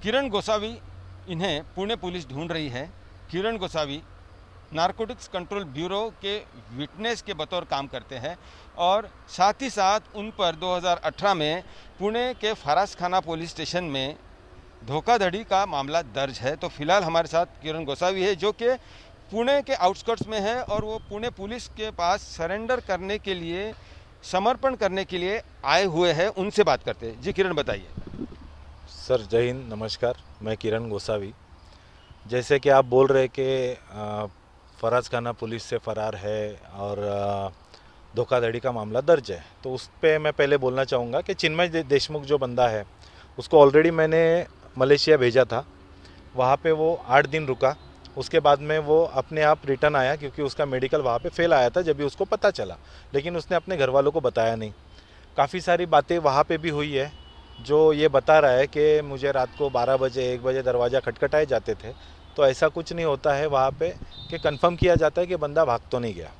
किरण गोसावी, इन्हें पुणे पुलिस ढूंढ रही है। किरण गोसावी नारकोटिक्स कंट्रोल ब्यूरो के विटनेस के बतौर काम करते हैं और साथ ही साथ उन पर 2018 में पुणे के फरास खाना पुलिस स्टेशन में धोखाधड़ी का मामला दर्ज है। तो फिलहाल हमारे साथ किरण गोसावी है, जो कि पुणे के आउटस्कर्ट्स में है और वो पुणे पुलिस के पास सरेंडर करने के लिए, समर्पण करने के लिए आए हुए हैं। उनसे बात करते हैं। जी किरण, बताइए। सर जय हिंद, नमस्कार। मैं किरण गोसावी। जैसे कि आप बोल रहे कि फराज खाना पुलिस से फ़रार है और धोखाधड़ी का मामला दर्ज है, तो उस पर मैं पहले बोलना चाहूँगा कि चिन्मय देशमुख जो बंदा है उसको ऑलरेडी मैंने मलेशिया भेजा था। वहाँ पे वो 8 दिन रुका। उसके बाद में वो अपने आप रिटर्न आया, क्योंकि उसका मेडिकल वहाँ पे फेल आया था जब भी उसको पता चला, लेकिन उसने अपने घर वालों को बताया नहीं। काफ़ी सारी बातें वहाँ पे भी हुई है, जो ये बता रहा है कि मुझे रात को 12 बजे 1 बजे दरवाज़ा खटखटाए जाते थे। तो ऐसा कुछ नहीं होता है वहाँ पे कि कंफर्म किया जाता है कि बंदा भाग तो नहीं गया।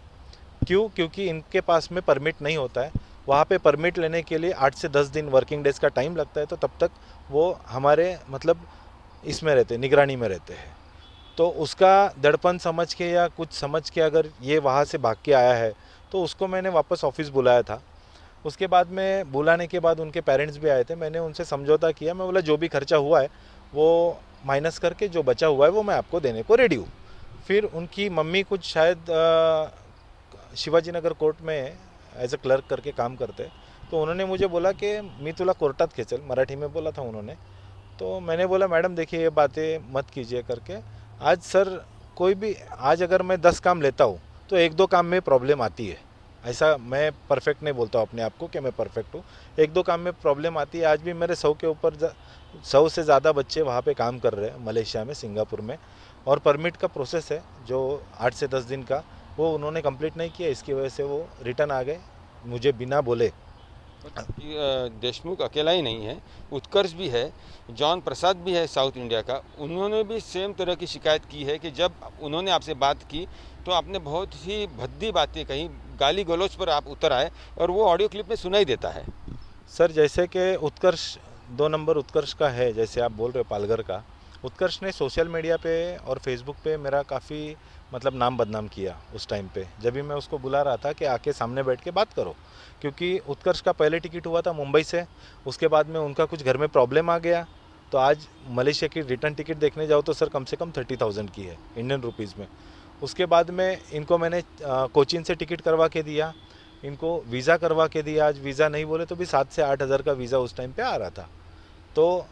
क्यों? क्योंकि इनके पास में परमिट नहीं होता है। वहाँ पे परमिट लेने के लिए 8 से 10 दिन वर्किंग डेज़ का टाइम लगता है, तो तब तक वो हमारे मतलब इसमें रहते, निगरानी में रहते हैं। तो उसका दड़पन समझ के या कुछ समझ के अगर ये वहाँ से भाग के आया है, तो उसको मैंने वापस ऑफिस बुलाया था। उसके बाद में बुलाने के बाद उनके पेरेंट्स भी आए थे। मैंने उनसे समझौता किया। मैं बोला जो भी खर्चा हुआ है वो माइनस करके जो बचा हुआ है वो मैं आपको देने को रेडी हूँ। फिर उनकी मम्मी कुछ शायद शिवाजी नगर कोर्ट में एज अ क्लर्क करके काम करते, तो उन्होंने मुझे बोला कि मी तुला कोर्टात खेचल, मराठी में बोला था उन्होंने। तो मैंने बोला मैडम देखिए ये बातें मत कीजिए करके। आज सर कोई भी, आज अगर मैं 10 काम लेता हूँ तो 1-2 काम में प्रॉब्लम आती है। ऐसा मैं परफेक्ट नहीं बोलता हूँ अपने आप को कि मैं परफेक्ट हूँ। 1-2 काम में प्रॉब्लम आती है। आज भी मेरे 100 के ऊपर 100 से ज़्यादा बच्चे वहाँ पे काम कर रहे हैं मलेशिया में, सिंगापुर में। और परमिट का प्रोसेस है जो 8 से 10 दिन का, वो उन्होंने कंप्लीट नहीं किया। इसकी वजह से वो रिटर्न आ गए मुझे बिना बोले। देशमुख अकेला ही नहीं है, उत्कर्ष भी है, जॉन प्रसाद भी है साउथ इंडिया का। उन्होंने भी सेम तरह की शिकायत की है कि जब उन्होंने आपसे बात की तो आपने बहुत ही भद्दी बातें कही, गाली गलौज पर आप उतर आए और वो ऑडियो क्लिप में सुनाई देता है। सर जैसे कि उत्कर्ष 2 नंबर उत्कर्ष का है, जैसे आप बोल रहे हो पालघर का, उत्कर्ष ने सोशल मीडिया पे और फेसबुक पे मेरा काफ़ी मतलब नाम बदनाम किया उस टाइम पे, जब भी मैं उसको बुला रहा था कि आके सामने बैठ के बात करो। क्योंकि उत्कर्ष का पहले टिकट हुआ था मुंबई से, उसके बाद में उनका कुछ घर में प्रॉब्लम आ गया, तो आज मलेशिया की रिटर्न टिकट देखने जाओ तो सर कम से कम 30,000 की है इंडियन रुपीज़ में। उसके बाद में इनको मैंने कोचीन से टिकट करवा के दिया, इनको वीज़ा करवा के दिया। आज वीज़ा नहीं बोले तो भी 7 से 8 हज़ार का वीज़ा उस टाइम पे आ रहा था। तो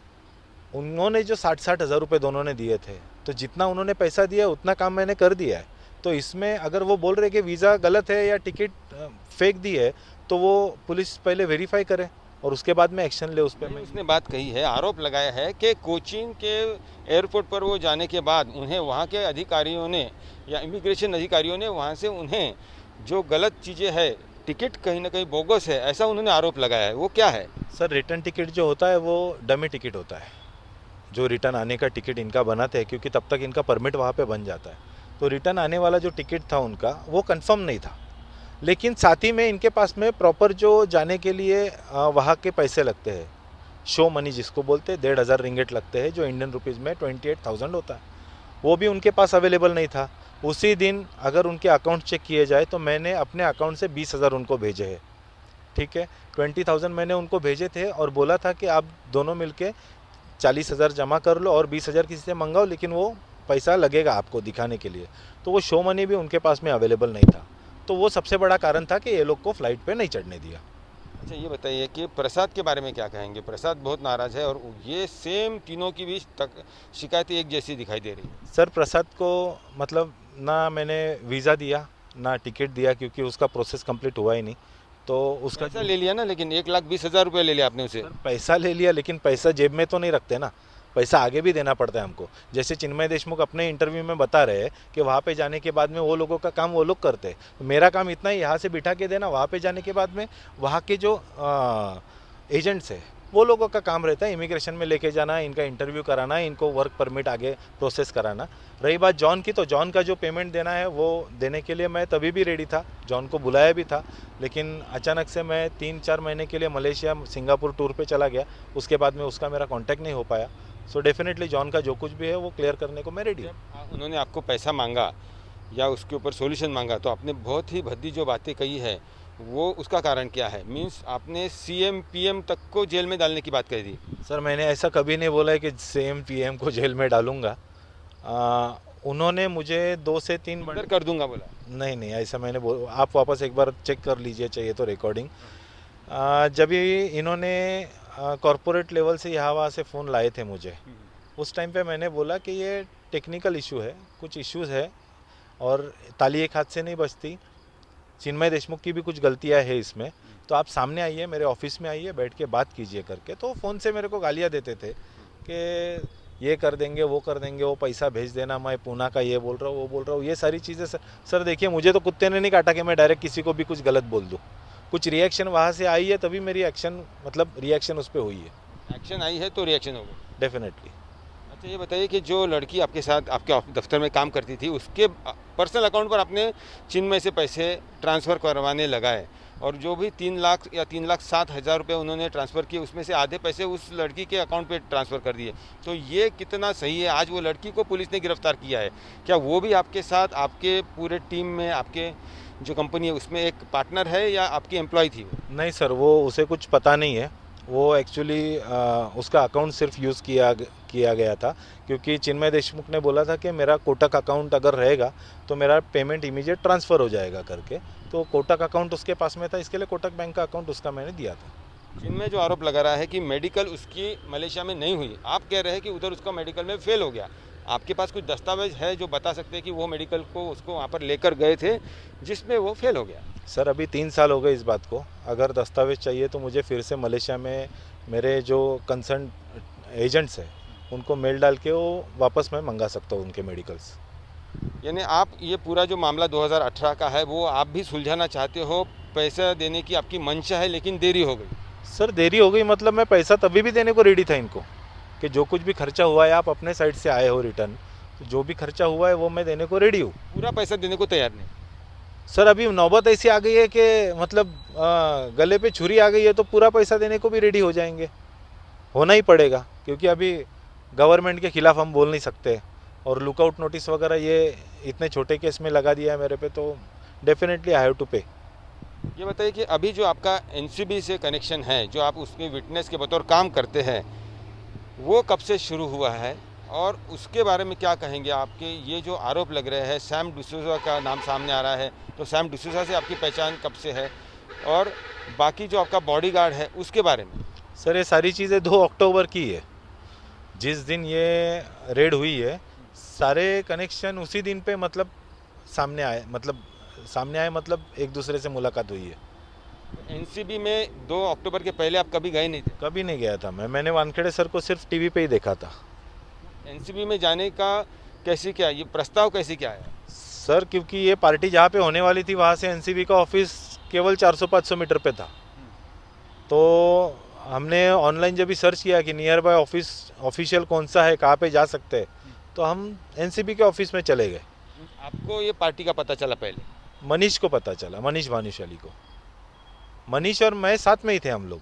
उन्होंने जो 60-60 हज़ार रुपये दोनों ने दिए थे, तो जितना उन्होंने पैसा दिया उतना काम मैंने कर दिया है। तो इसमें अगर वो बोल रहे कि वीज़ा गलत है या टिकट फेक दी है, तो वो पुलिस पहले वेरीफाई करे और उसके बाद में एक्शन ले उस पर। मैं उसने बात कही है, आरोप लगाया है कि कोचीन के एयरपोर्ट पर वो जाने के बाद उन्हें वहाँ के अधिकारियों ने या इमिग्रेशन अधिकारियों ने वहाँ से उन्हें जो गलत चीज़ें है, टिकट कहीं ना कहीं बोगस है, ऐसा उन्होंने आरोप लगाया है। वो क्या है? सर रिटर्न टिकट जो होता है वो डमी टिकट होता है, जो रिटर्न आने का टिकट इनका बनाते हैं, क्योंकि तब तक इनका परमिट वहाँ पे बन जाता है। तो रिटर्न आने वाला जो टिकट था उनका वो कंफर्म नहीं था, लेकिन साथ ही में इनके पास में प्रॉपर जो जाने के लिए वहाँ के पैसे लगते हैं, शो मनी जिसको बोलते हैं, 1,500 रिंगेट लगते हैं, जो इंडियन रुपीज़ में 28,000 होता है, वो भी उनके पास अवेलेबल नहीं था। उसी दिन अगर उनके अकाउंट चेक किए जाए तो मैंने अपने अकाउंट से 20,000 उनको भेजे हैं, ठीक है। 20,000 मैंने उनको भेजे थे और बोला था कि आप दोनों मिलके 40,000 जमा कर लो और 20,000 किसी से मंगाओ, लेकिन वो पैसा लगेगा आपको दिखाने के लिए। तो वो शो मनी भी उनके पास में अवेलेबल नहीं था, तो वो सबसे बड़ा कारण था कि ये लोग को फ्लाइट पे नहीं चढ़ने दिया। अच्छा, ये बताइए कि प्रसाद के बारे में क्या कहेंगे? प्रसाद बहुत नाराज़ है और ये सेम तीनों की भी शिकायतें एक जैसी दिखाई दे रही है। सर प्रसाद को मतलब ना मैंने वीज़ा दिया ना टिकट दिया, क्योंकि उसका प्रोसेस कंप्लीट हुआ ही नहीं। तो उसका पैसा ले लिया ना, लेकिन 1,20,000 रुपये ले लिया आपने उसे। पैसा ले लिया, लेकिन पैसा जेब में तो नहीं रखते ना, पैसा आगे भी देना पड़ता है हमको। जैसे चिन्मय देशमुख अपने इंटरव्यू में बता रहे हैं कि वहाँ पे जाने के बाद में वो लोगों का काम वो लोग करते हैं, तो मेरा काम इतना ही यहाँ से बिठा के देना, वहाँ पे जाने के बाद में वहाँ के जो एजेंट्स है वो लोगों का काम रहता है इमिग्रेशन में लेके जाना, इनका इंटरव्यू कराना, इनको वर्क परमिट आगे प्रोसेस कराना। रही बात जॉन की, तो जॉन का जो पेमेंट देना है वो देने के लिए मैं तभी भी रेडी था, जॉन को बुलाया भी था, लेकिन अचानक से मैं 3-4 महीने के लिए मलेशिया सिंगापुर टूर पे चला गया। उसके बाद में उसका मेरा कांटेक्ट नहीं हो पाया, सो डेफिनेटली जॉन का जो कुछ भी है वो क्लियर करने को मैं रेडी हूँ। उन्होंने आपको पैसा मांगा या उसके ऊपर सॉल्यूशन मांगा तो आपने बहुत ही भद्दी जो बातें कही है वो उसका कारण क्या है? मीन्स आपने सीएम पीएम तक को जेल में डालने की बात कही थी। सर मैंने ऐसा कभी नहीं बोला है कि सीएम पीएम को जेल में डालूंगा। उन्होंने मुझे 2 से 3 मर्डर कर दूंगा बोला। नहीं नहीं, ऐसा मैंने आप वापस एक बार चेक कर लीजिए, चाहिए तो रिकॉर्डिंग। जब ये इन्होंने कॉरपोरेट लेवल से यहाँ वहाँ से फ़ोन लाए थे मुझे, उस टाइम पे मैंने बोला कि ये टेक्निकल इशू है, कुछ इश्यूज़ है और ताली एक हाथ से नहीं बजती। चिन्मय देशमुख की भी कुछ गलतियाँ है इसमें, तो आप सामने आइए, मेरे ऑफिस में आइए, बैठ के बात कीजिए करके। तो फ़ोन से मेरे को गालियाँ देते थे कि ये कर देंगे, वो कर देंगे, वो पैसा भेज देना, मैं पूना का ये बोल रहा हूँ, वो बोल रहा हूँ, ये सारी चीज़ें। सर देखिए, मुझे तो कुत्ते ने नहीं काटा कि मैं डायरेक्ट किसी को भी कुछ गलत बोल दूँ। कुछ रिएक्शन वहाँ से आई है तभी मेरी रिएक्शन उस पर हुई है। एक्शन आई है तो रिएक्शन होगा डेफिनेटली। अच्छा ये बताइए कि जो लड़की आपके साथ आपके दफ्तर में काम करती थी उसके पर्सनल अकाउंट पर आपने चिन्मय से पैसे ट्रांसफ़र करवाने लगाए और जो भी 3 लाख या 3,07,000 रुपये उन्होंने ट्रांसफ़र किए उसमें से आधे पैसे उस लड़की के अकाउंट पे ट्रांसफ़र कर दिए, तो ये कितना सही है? आज वो लड़की को पुलिस ने गिरफ्तार किया है, क्या वो भी आपके साथ आपके पूरे टीम में आपके जो कंपनी है उसमें एक पार्टनर है या आपकी एम्प्लॉय थी वो? नहीं सर, वो उसे कुछ पता नहीं है। वो एक्चुअली उसका अकाउंट सिर्फ यूज़ किया गया था, क्योंकि चिन्मय देशमुख ने बोला था कि मेरा कोटक अकाउंट अगर रहेगा तो मेरा पेमेंट इमीडिएट ट्रांसफ़र हो जाएगा करके। तो कोटक अकाउंट उसके पास में था, इसके लिए कोटक बैंक का अकाउंट उसका मैंने दिया था। जिनमें जो आरोप लगा रहा है कि मेडिकल उसकी मलेशिया में नहीं हुई, आप कह रहे हैं कि उधर उसका मेडिकल में फेल हो गया। आपके पास कुछ दस्तावेज है जो बता सकते हैं कि वो मेडिकल को उसको वहाँ पर लेकर गए थे जिसमें वो फेल हो गया? सर अभी 3 साल हो गए इस बात को। अगर दस्तावेज चाहिए तो मुझे फिर से मलेशिया में मेरे जो कंसर्न एजेंट्स हैं उनको मेल डाल के वो वापस मैं मंगा सकता हूँ उनके मेडिकल्स। यानी आप ये पूरा जो मामला 2018 का है वो आप भी सुलझाना चाहते हो, पैसा देने की आपकी मंशा है लेकिन देरी हो गई? सर देरी हो गई मतलब मैं पैसा तभी भी देने को रेडी था इनको, कि जो कुछ भी खर्चा हुआ है, आप अपने साइड से आए हो रिटर्न, तो जो भी खर्चा हुआ है वो मैं देने को रेडी हूँ। पूरा पैसा देने को तैयार नहीं? सर अभी नौबत ऐसी आ गई है कि मतलब गले पे छुरी आ गई है तो पूरा पैसा देने को भी रेडी हो जाएंगे, होना ही पड़ेगा, क्योंकि अभी गवर्नमेंट के खिलाफ हम बोल नहीं सकते और लुकआउट नोटिस वगैरह ये इतने छोटे केस में लगा दिया है मेरे पे, तो डेफिनेटली आई हैव टू पे। ये बताइए कि अभी जो आपका एनसीबी से कनेक्शन है, जो आप उसके विटनेस के बतौर काम करते हैं, वो कब से शुरू हुआ है और उसके बारे में क्या कहेंगे? आपके ये जो आरोप लग रहे हैं, सैम डिसूजा का नाम सामने आ रहा है, तो सैम डिसूजा से आपकी पहचान कब से है और बाकी जो आपका बॉडीगार्ड है उसके बारे में? सर ये सारी चीज़ें 2 अक्टूबर की है, जिस दिन ये रेड हुई है, सारे कनेक्शन उसी दिन पे मतलब सामने आए, मतलब एक दूसरे से मुलाकात हुई है। एनसीबी में 2 अक्टूबर के पहले आप कभी गए नहीं थे? कभी नहीं गया था मैंने वानखेड़े सर को सिर्फ टीवी पे ही देखा था। एनसीबी में जाने का ये प्रस्ताव कैसे क्या आया? सर क्योंकि ये पार्टी जहाँ पे होने वाली थी वहाँ से एनसीबी का ऑफिस केवल 400-500 मीटर पे था, तो हमने ऑनलाइन जब भी सर्च किया कि नियर बाय ऑफिशियल कौन सा है, कहाँ पे जा सकते हैं, तो हम एनसीबी के ऑफिस में चले गए। आपको ये पार्टी का पता चला पहले? मनीष को पता चला, मनीष भानुशाली को। मनीष और मैं साथ में ही थे हम लोग।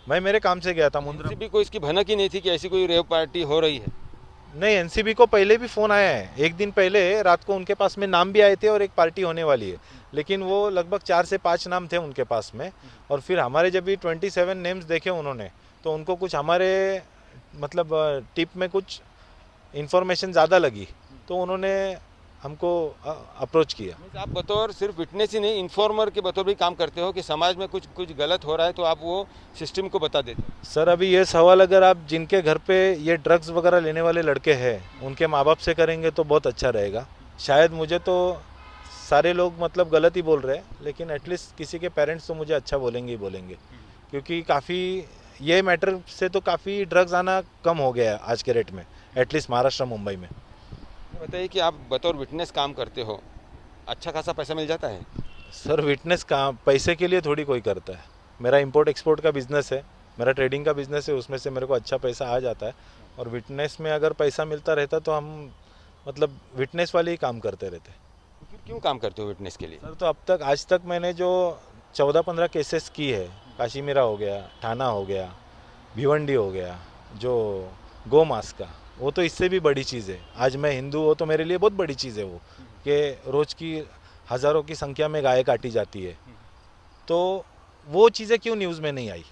मैं मेरे काम से गया था मुंद्रा। एनसीबी को इसकी भनक ही नहीं थी कि ऐसी कोई रेव पार्टी हो रही है? नहीं, एनसीबी को पहले भी फ़ोन आया है, एक दिन पहले रात को उनके पास में नाम भी आए थे और एक पार्टी होने वाली है, लेकिन वो लगभग 4 से 5 नाम थे उनके पास में। और फिर हमारे जब भी 27 नेम्स देखे उन्होंने, तो उनको कुछ हमारे मतलब टिप में कुछ इन्फॉर्मेशन ज़्यादा लगी, तो उन्होंने हमको अप्रोच किया। आप बतौर सिर्फ विटनेस ही नहीं, इन्फॉर्मर के बतौर भी काम करते हो कि समाज में कुछ गलत हो रहा है तो आप वो सिस्टम को बता देते हो? सर अभी ये सवाल अगर आप जिनके घर पे ये ड्रग्स वगैरह लेने वाले लड़के हैं उनके माँ बाप से करेंगे तो बहुत अच्छा रहेगा। शायद मुझे तो सारे लोग मतलब गलत ही बोल रहे हैं, लेकिन एटलीस्ट किसी के पेरेंट्स तो मुझे अच्छा बोलेंगे ही बोलेंगे, क्योंकि काफ़ी ये मैटर से तो काफ़ी ड्रग्स आना कम हो गया है आज के रेट में, एटलीस्ट महाराष्ट्र मुंबई में। बताइए कि आप बतौर विटनेस काम करते हो, अच्छा खासा पैसा मिल जाता है? सर विटनेस काम पैसे के लिए थोड़ी कोई करता है। मेरा इंपोर्ट एक्सपोर्ट का बिज़नेस है, मेरा ट्रेडिंग का बिज़नेस है, उसमें से मेरे को अच्छा पैसा आ जाता है। और विटनेस में अगर पैसा मिलता रहता तो हम मतलब विटनेस वाले ही काम करते रहते। फिर क्यों काम करते हो विटनेस के लिए? सर तो अब तक आज तक मैंने जो 14-15 केसेस की है, काशीमीरा हो गया, ठाना हो गया, भिवंडी हो गया, जो गौ मांस का, वो तो इससे भी बड़ी चीज़ है। आज मैं हिंदू हूँ तो मेरे लिए बहुत बड़ी चीज़ है वो, कि रोज़ की हज़ारों की संख्या में गाय काटी जाती है। तो वो चीज़ें क्यों न्यूज़ में नहीं आई?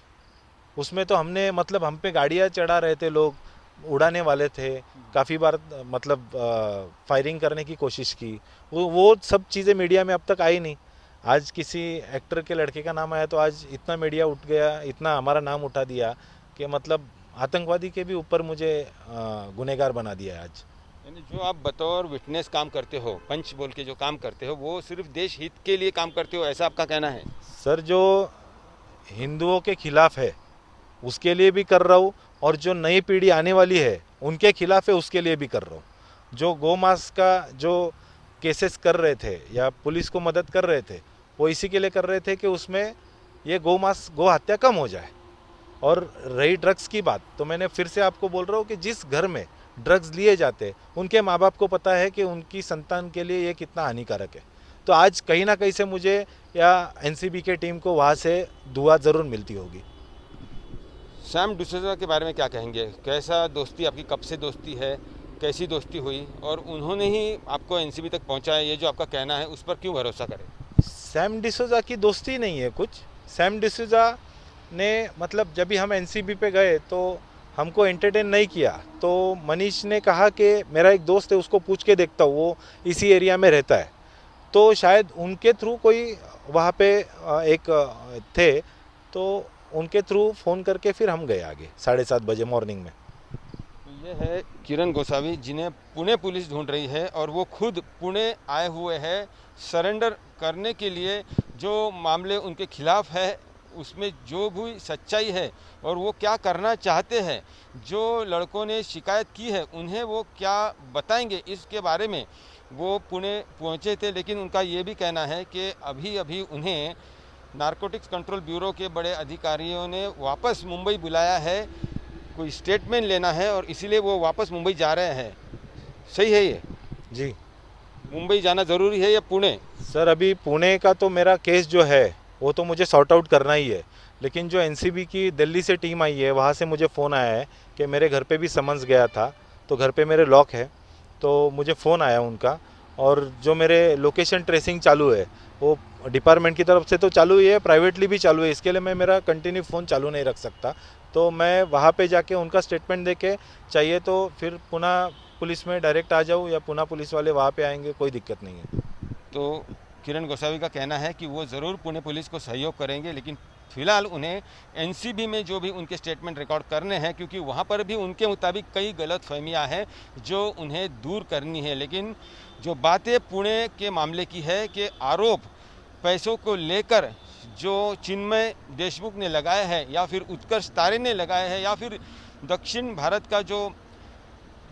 उसमें तो हमने मतलब हम पे गाड़ियाँ चढ़ा रहे थे लोग, उड़ाने वाले थे, काफ़ी बार मतलब फायरिंग करने की कोशिश की। वो सब चीज़ें मीडिया में अब तक आई नहीं। आज किसी एक्टर के लड़के का नाम आया तो आज इतना मीडिया उठ गया, इतना हमारा नाम उठा दिया कि मतलब आतंकवादी के भी ऊपर मुझे गुनहगार बना दिया है आज। यानी जो आप बतौर विटनेस काम करते हो, पंच बोल के जो काम करते हो, वो सिर्फ देश हित के लिए काम करते हो, ऐसा आपका कहना है? सर, जो हिंदुओं के खिलाफ है उसके लिए भी कर रहा हूँ, और जो नई पीढ़ी आने वाली है उनके खिलाफ है उसके लिए भी कर रहा हूँ। जो गौ मांस का जो केसेस कर रहे थे या पुलिस को मदद कर रहे थे, वो इसी के लिए कर रहे थे कि उसमें ये गौ हत्या कम हो जाए। और रही ड्रग्स की बात, तो मैंने फिर से आपको बोल रहा हूँ कि जिस घर में ड्रग्स लिए जाते उनके माँ बाप को पता है कि उनकी संतान के लिए ये कितना हानिकारक है। तो आज कहीं ना कहीं से मुझे या एनसीबी के टीम को वहाँ से दुआ ज़रूर मिलती होगी। सैम डिसूजा के बारे में क्या कहेंगे? कैसा दोस्ती आपकी, कब से दोस्ती है, कैसी दोस्ती हुई और उन्होंने ही आपको एनसीबी तक पहुंचाया, ये जो आपका कहना है उस पर क्यों भरोसा करें? सैम डिसूजा की दोस्ती नहीं है कुछ। सैम डिसूजा ने मतलब जब भी हम एनसीबी पे गए तो हमको एंटरटेन नहीं किया, तो मनीष ने कहा कि मेरा एक दोस्त है उसको पूछ के देखता हूँ, वो इसी एरिया में रहता है। तो शायद उनके थ्रू कोई वहाँ पे एक थे, तो उनके थ्रू फ़ोन करके फिर हम गए आगे 7:30 बजे मॉर्निंग में। तो ये है किरण गोसावी, जिन्हें पुणे पुलिस ढूंढ रही है और वो खुद पुणे आए हुए हैं सरेंडर करने के लिए। जो मामले उनके खिलाफ है उसमें जो भी सच्चाई है और वो क्या करना चाहते हैं, जो लड़कों ने शिकायत की है उन्हें वो क्या बताएंगे, इसके बारे में वो पुणे पहुंचे थे। लेकिन उनका ये भी कहना है कि अभी अभी उन्हें नारकोटिक्स कंट्रोल ब्यूरो के बड़े अधिकारियों ने वापस मुंबई बुलाया है, कोई स्टेटमेंट लेना है और इसीलिए वो वापस मुंबई जा रहे हैं। सही है ये? जी मुंबई जाना ज़रूरी है या पुणे? सर, अभी पुणे का तो मेरा केस जो है वो तो मुझे सॉर्ट आउट करना ही है, लेकिन जो एनसीबी की दिल्ली से टीम आई है वहाँ से मुझे फ़ोन आया है कि मेरे घर पे भी समन्स गया था, तो घर पे मेरे लॉक है, तो मुझे फ़ोन आया उनका। और जो मेरे लोकेशन ट्रेसिंग चालू है वो डिपार्टमेंट की तरफ से तो चालू ही है, प्राइवेटली भी चालू है, इसके लिए मैं मेरा कंटिन्यू फ़ोन चालू नहीं रख सकता। तो मैं वहाँ पे जाके उनका स्टेटमेंट दे के चाहिए तो फिर पुणे पुलिस में डायरेक्ट आ जाऊँ या पुणे पुलिस वाले वहाँ पे आएंगे, कोई दिक्कत नहीं है। तो किरण गोसावी का कहना है कि वो ज़रूर पुणे पुलिस को सहयोग करेंगे, लेकिन फ़िलहाल उन्हें एनसीबी में जो भी उनके स्टेटमेंट रिकॉर्ड करने हैं, क्योंकि वहाँ पर भी उनके मुताबिक कई गलत फहमियाँ हैं जो उन्हें दूर करनी है। लेकिन जो बातें पुणे के मामले की है कि आरोप पैसों को लेकर जो चिन्मय देशमुख ने लगाए हैं या फिर उत्कर्ष तारे ने लगाए हैं या फिर दक्षिण भारत का जो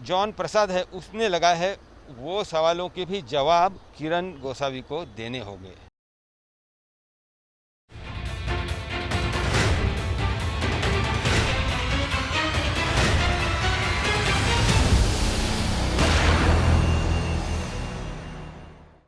जॉन प्रसाद है उसने लगाए है, वो सवालों के भी जवाब किरण गोसावी को देने होंगे।